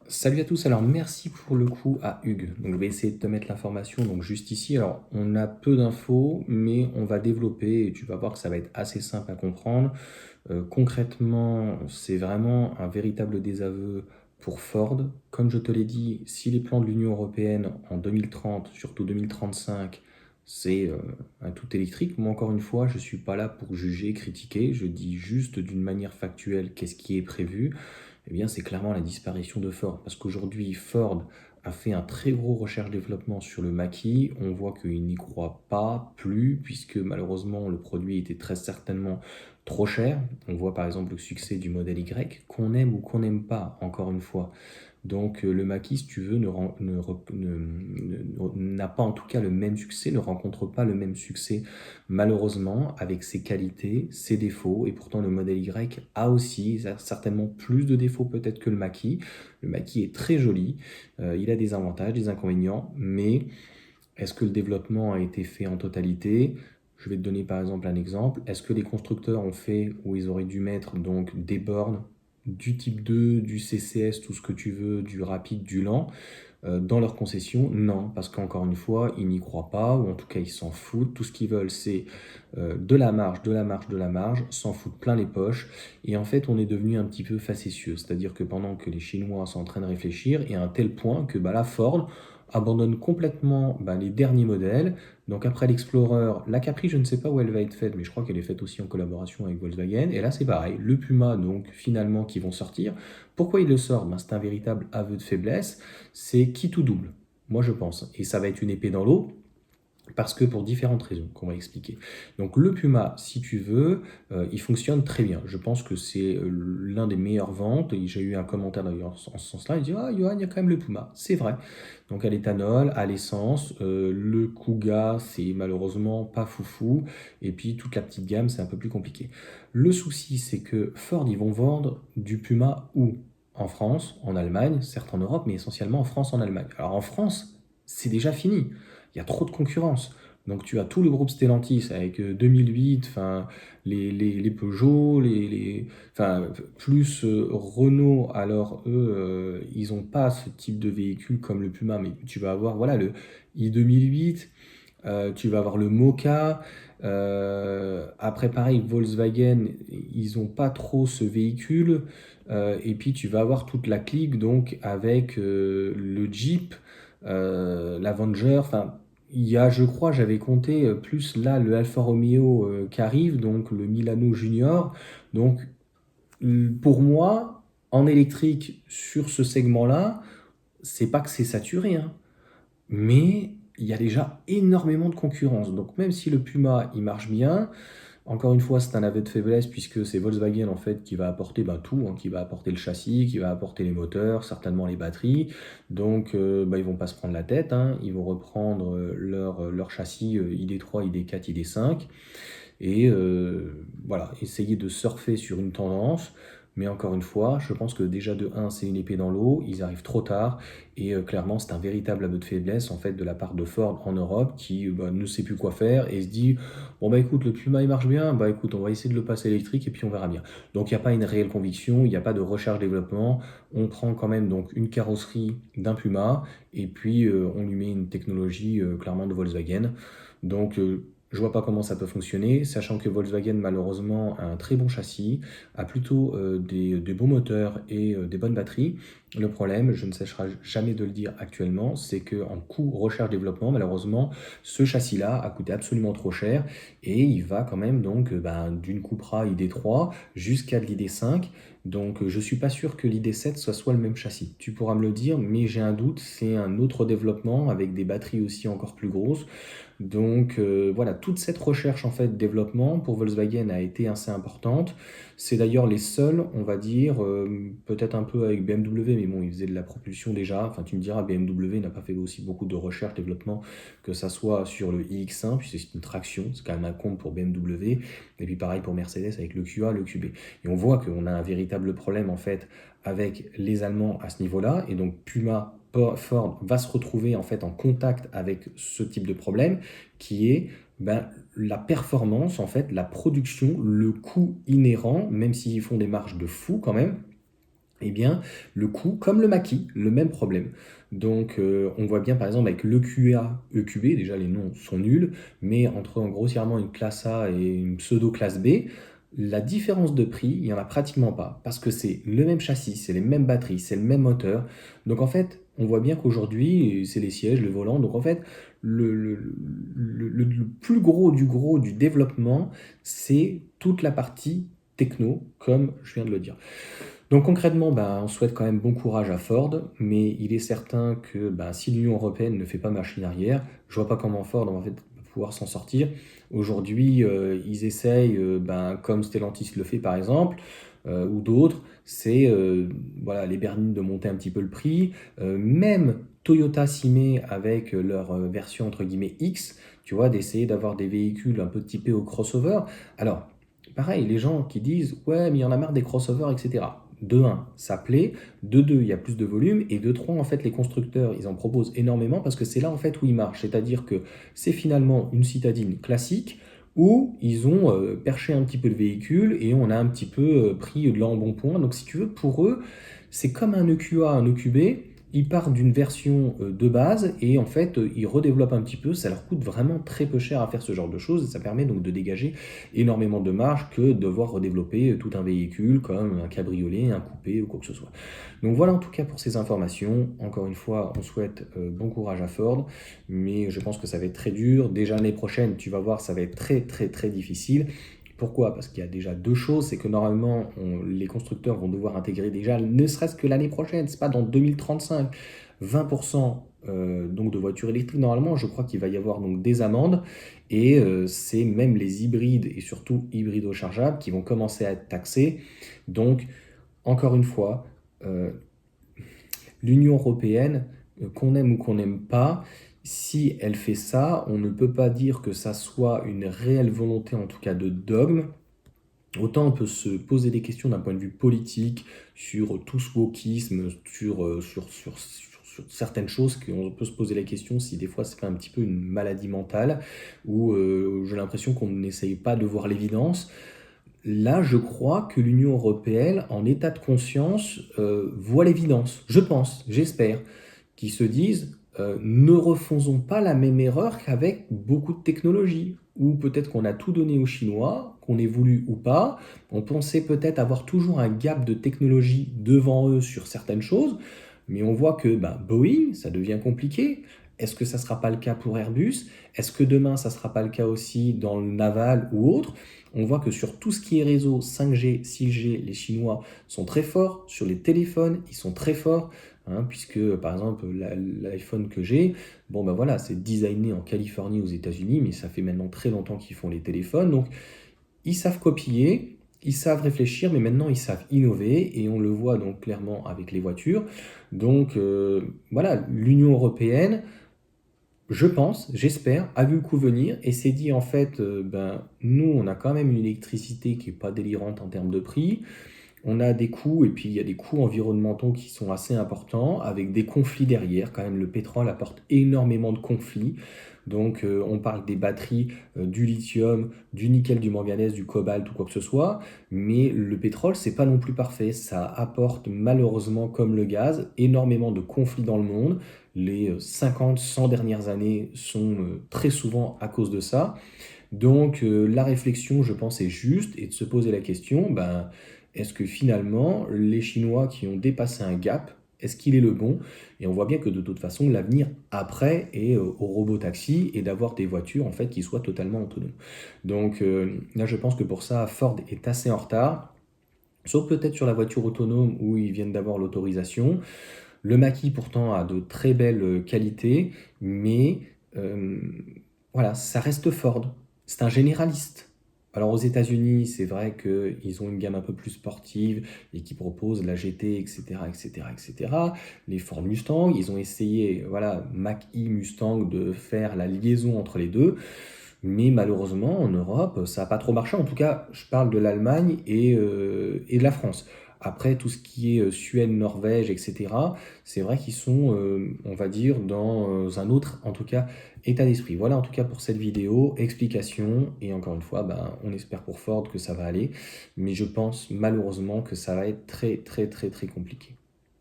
Salut à tous, alors merci pour le coup à Hugues. Donc je vais essayer de te mettre l'information donc juste ici. Alors on a peu d'infos, mais on va développer et tu vas voir que ça va être assez simple à comprendre. Concrètement, c'est vraiment un véritable désaveu pour Ford. Comme je te l'ai dit, si les plans de l'Union européenne en 2030, surtout 2035, c'est un tout électrique, moi encore une fois, je ne suis pas là pour juger, critiquer, je dis juste d'une manière factuelle qu'est-ce qui est prévu. Eh bien, c'est clairement la disparition de Ford. Parce qu'aujourd'hui, Ford a fait un très gros recherche-développement sur le maquis. On voit qu'il n'y croit pas plus, puisque malheureusement, le produit était très certainement trop cher. On voit par exemple le succès du modèle Y, qu'on aime ou qu'on n'aime pas, encore une fois. Donc le maquis, si tu veux, n'a pas en tout cas le même succès, ne rencontre pas le même succès malheureusement avec ses qualités, ses défauts, et pourtant le modèle Y a aussi certainement plus de défauts peut-être que le maquis. Le maquis est très joli, il a des avantages, des inconvénients, mais est-ce que le développement a été fait en totalité? Je vais te donner par exemple un exemple. Est-ce que les constructeurs ont fait où ils auraient dû mettre donc des bornes du type 2, du CCS, tout ce que tu veux, du rapide, du lent, dans leur concession? Non, parce qu'encore une fois, ils n'y croient pas, ou en tout cas ils s'en foutent. Tout ce qu'ils veulent, c'est de la marge, de la marge, de la marge, s'en foutent plein les poches. Et en fait, on est devenu un petit peu facétieux. C'est-à-dire que pendant que les Chinois sont en train de réfléchir, et à un tel point que bah, la Ford abandonne complètement bah, les derniers modèles. Donc après l'Explorer, la Capri, je ne sais pas où elle va être faite, mais je crois qu'elle est faite aussi en collaboration avec Volkswagen. Et là, c'est pareil. Le Puma, donc finalement, qui vont sortir. Pourquoi ils le sortent? Ben, c'est un véritable aveu de faiblesse. C'est qui tout double, moi je pense. Et ça va être une épée dans l'eau. Parce que pour différentes raisons qu'on va expliquer. Donc le Puma, si tu veux, il fonctionne très bien. Je pense que c'est l'un des meilleures ventes. Et j'ai eu un commentaire d'ailleurs en ce sens-là. Il dit: Ah, Johan, il y a quand même le Puma. C'est vrai. Donc à l'éthanol, à l'essence, le Kuga, c'est malheureusement pas foufou. Et puis toute la petite gamme, c'est un peu plus compliqué. Le souci, c'est que Ford, ils vont vendre du Puma où? En France, en Allemagne, certes en Europe, mais essentiellement en France, en Allemagne. Alors en France, c'est déjà fini. Il y a trop de concurrence. Donc tu as tout le groupe Stellantis avec 2008, enfin, les Peugeot, enfin, plus Renault, alors eux, ils n'ont pas ce type de véhicule comme le Puma, mais tu vas avoir voilà, le i2008, tu vas avoir le Moka, après pareil, Volkswagen, ils n'ont pas trop ce véhicule, et puis tu vas avoir toute la clique donc avec le Jeep, l'Avenger, enfin il y a, je crois, j'avais compté plus là le Alfa Romeo qui arrive, donc le Milano Junior. Donc pour moi, en électrique sur ce segment-là, c'est pas que c'est saturé, hein, mais il y a déjà énormément de concurrence. Donc même si le Puma il marche bien, encore une fois, c'est un aveu de faiblesse puisque c'est Volkswagen en fait qui va apporter bah, tout, hein, qui va apporter le châssis, qui va apporter les moteurs, certainement les batteries. Donc bah, ils vont pas se prendre la tête, hein, ils vont reprendre leur châssis ID3, ID4, ID5 et voilà, essayer de surfer sur une tendance. Mais encore une fois, je pense que déjà de un, c'est une épée dans l'eau, ils arrivent trop tard, et clairement, c'est un véritable aveu de faiblesse en fait de la part de Ford en Europe qui bah, ne sait plus quoi faire et se dit bon bah écoute, le Puma il marche bien, bah écoute, on va essayer de le passer électrique et puis on verra bien. Donc il n'y a pas une réelle conviction, il n'y a pas de recherche-développement, on prend quand même donc une carrosserie d'un Puma et puis on lui met une technologie clairement de Volkswagen. Donc je vois pas comment ça peut fonctionner, sachant que Volkswagen malheureusement a un très bon châssis, a plutôt des bons moteurs et des bonnes batteries. Le problème, je ne cesserai jamais de le dire actuellement, c'est qu'en coût recherche-développement, malheureusement, ce châssis-là a coûté absolument trop cher et il va quand même donc d'une Cupra ID3 jusqu'à de l'ID5. Donc je suis pas sûr que l'ID7 soit le même châssis. Tu pourras me le dire, mais j'ai un doute, c'est un autre développement avec des batteries aussi encore plus grosses. Donc voilà, toute cette recherche en fait développement pour Volkswagen a été assez importante. C'est d'ailleurs les seuls, on va dire, peut-être un peu avec BMW, mais bon, ils faisaient de la propulsion déjà. Enfin, tu me diras, BMW n'a pas fait aussi beaucoup de recherche développement, que ça soit sur le iX1, puis c'est une traction, c'est quand même un comble pour BMW. Et puis pareil pour Mercedes avec le QA, le QB. Et on voit qu'on a un véritable problème en fait avec les Allemands à ce niveau-là, et donc Puma Ford va se retrouver en fait en contact avec ce type de problème qui est ben, la performance, en fait, la production, le coût inhérent, même s'ils font des marges de fou quand même, Eh bien, le coût, comme le maquis, le même problème. Donc, on voit bien par exemple avec l'EQA, EQB, déjà les noms sont nuls, mais entre grossièrement une classe A et une pseudo-classe B, la différence de prix, il n'y en a pratiquement pas, parce que c'est le même châssis, c'est les mêmes batteries, c'est le même moteur. Donc en fait, on voit bien qu'aujourd'hui, c'est les sièges, le volant. Donc en fait, le plus gros du développement, c'est toute la partie techno, comme je viens de le dire. Donc concrètement, ben, on souhaite quand même bon courage à Ford, mais il est certain que ben, si l'Union européenne ne fait pas machine arrière, je vois pas comment Ford en fait, va pouvoir s'en sortir. Aujourd'hui, ils essayent, ben, comme Stellantis le fait par exemple, ou d'autres, c'est voilà, les berlines de monter un petit peu le prix. Même Toyota s'y met avec leur version entre guillemets X, tu vois, d'essayer d'avoir des véhicules un peu typés au crossover. Alors, pareil, les gens qui disent ouais, mais il y en a marre des crossovers, etc. De un, ça plaît. De deux, il y a plus de volume. Et de trois, en fait, les constructeurs, ils en proposent énormément parce que c'est là, en fait, où ils marchent. C'est-à-dire que c'est finalement une citadine classique où ils ont perché un petit peu le véhicule et on a un petit peu pris de l'embonpoint. Donc, si tu veux, pour eux, c'est comme un EQA, un EQB. Ils partent d'une version de base et en fait, ils redéveloppent un petit peu. Ça leur coûte vraiment très peu cher à faire ce genre de choses et ça permet donc de dégager énormément de marge que de devoir redévelopper tout un véhicule comme un cabriolet, un coupé ou quoi que ce soit. Donc voilà en tout cas pour ces informations. Encore une fois, on souhaite bon courage à Ford, mais je pense que ça va être très dur. Déjà l'année prochaine, tu vas voir, ça va être très difficile. Pourquoi? Parce qu'il y a déjà deux choses, c'est que normalement les constructeurs vont devoir intégrer déjà, ne serait-ce que l'année prochaine, c'est pas dans 2035, 20% donc de voitures électriques. Normalement, je crois qu'il va y avoir donc des amendes et c'est même les hybrides et surtout hybrides rechargeables qui vont commencer à être taxés. Donc, encore une fois, euh, l'Union européenne, qu'on aime ou qu'on n'aime pas, si elle fait ça, on ne peut pas dire que ça soit une réelle volonté, en tout cas de dogme. Autant on peut se poser des questions d'un point de vue politique sur tout ce wokisme, sur certaines choses, qu'on peut se poser la question si des fois c'est pas un petit peu une maladie mentale, ou j'ai l'impression qu'on n'essaye pas de voir l'évidence. Là, je crois que l'Union européenne, en état de conscience, voit l'évidence. Je pense, j'espère, qu'ils se disent ne refaisons pas la même erreur qu'avec beaucoup de technologies. Ou peut-être qu'on a tout donné aux Chinois, qu'on ait voulu ou pas. On pensait peut-être avoir toujours un gap de technologie devant eux sur certaines choses, mais on voit que bah, Boeing, ça devient compliqué. Est-ce que ça ne sera pas le cas pour Airbus? Est-ce que demain, ça ne sera pas le cas aussi dans le naval ou autre? On voit que sur tout ce qui est réseau 5G, 6G, les Chinois sont très forts. Sur les téléphones, ils sont très forts. Hein, puisque par exemple l'iPhone que j'ai, bon ben voilà, c'est designé en Californie aux États-Unis, mais ça fait maintenant très longtemps qu'ils font les téléphones. Donc ils savent copier, ils savent réfléchir, mais maintenant ils savent innover et on le voit donc clairement avec les voitures. Donc voilà, l'Union européenne, je pense, j'espère, a vu le coup venir et s'est dit en fait, ben nous on a quand même une électricité qui est pas délirante en termes de prix. On a des coûts, et puis il y a des coûts environnementaux qui sont assez importants, avec des conflits derrière. Quand même, le pétrole apporte énormément de conflits. Donc, on parle des batteries, du lithium, du nickel, du manganèse, du cobalt ou quoi que ce soit. Mais le pétrole, c'est pas non plus parfait. Ça apporte malheureusement, comme le gaz, énormément de conflits dans le monde. Les 50, 100 dernières années sont très souvent à cause de ça. Donc la réflexion, je pense, est juste et de se poser la question, ben, est-ce que finalement les Chinois qui ont dépassé un gap, est-ce qu'il est le bon? Et on voit bien que de toute façon, l'avenir après est au robotaxi et d'avoir des voitures en fait qui soient totalement autonomes. Donc là, je pense que pour ça, Ford est assez en retard. Sauf peut-être sur la voiture autonome où ils viennent d'avoir l'autorisation. Le maquis pourtant a de très belles qualités, mais euh, voilà, ça reste Ford. C'est un généraliste. Alors aux États-Unis, c'est vrai qu'ils ont une gamme un peu plus sportive et qui propose la GT, etc., etc., etc. Les Ford Mustang, ils ont essayé, voilà, Mach-E Mustang de faire la liaison entre les deux, mais malheureusement en Europe, ça n'a pas trop marché. En tout cas, je parle de l'Allemagne et de la France. Après, tout ce qui est Suède, Norvège, etc., c'est vrai qu'ils sont, on va dire, dans un autre, en tout cas, état d'esprit. Voilà, en tout cas, pour cette vidéo, explication. Et encore une fois, ben, on espère pour Ford que ça va aller. Mais je pense malheureusement que ça va être très, très, très, très compliqué.